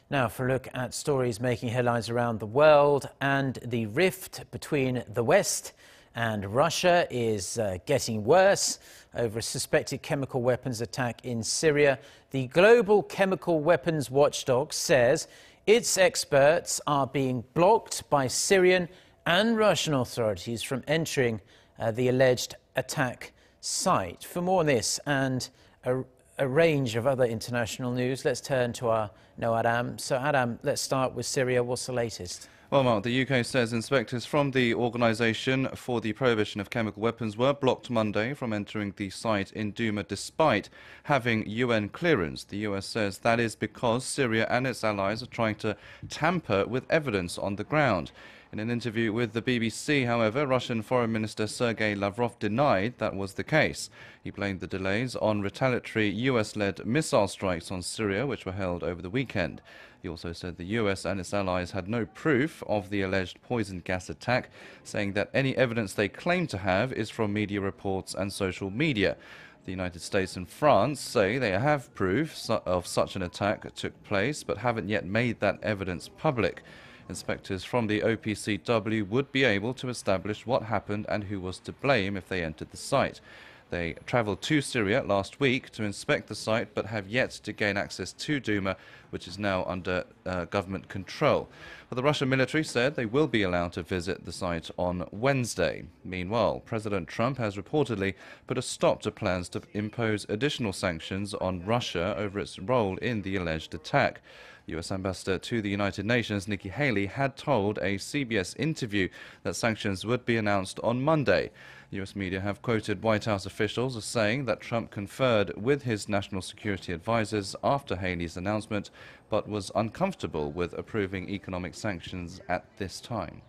Now for a look at stories making headlines around the world, and the rift between the West and Russia is getting worse over a suspected chemical weapons attack in Syria. The global chemical weapons watchdog says its experts are being blocked by Syrian and Russian authorities from entering the alleged attack site. For more on this and a range of other international news, let's turn to our Ro Aram. So, Adam, let's start with Syria. What's the latest? Well, Mark, the UK says inspectors from the Organisation for the Prohibition of Chemical Weapons were blocked Monday from entering the site in Douma despite having UN clearance. The US says that is because Syria and its allies are trying to tamper with evidence on the ground. In an interview with the BBC, however, Russian Foreign Minister Sergei Lavrov denied that was the case. He blamed the delays on retaliatory US-led missile strikes on Syria, which were held over the weekend. He also said the US and its allies had no proof of the alleged poison gas attack, saying that any evidence they claim to have is from media reports and social media. The United States and France say they have proof of such an attack took place, but haven't yet made that evidence public. Inspectors from the OPCW would be able to establish what happened and who was to blame if they entered the site. They travelled to Syria last week to inspect the site, but have yet to gain access to Douma, which is now under government control. But the Russian military said they will be allowed to visit the site on Wednesday. Meanwhile, President Trump has reportedly put a stop to plans to impose additional sanctions on Russia over its role in the alleged attack. US Ambassador to the United Nations, Nikki Haley, had told a CBS interview that sanctions would be announced on Monday. US media have quoted White House officials as saying that Trump conferred with his national security advisors after Haley's announcement, but was uncomfortable with approving economic sanctions at this time.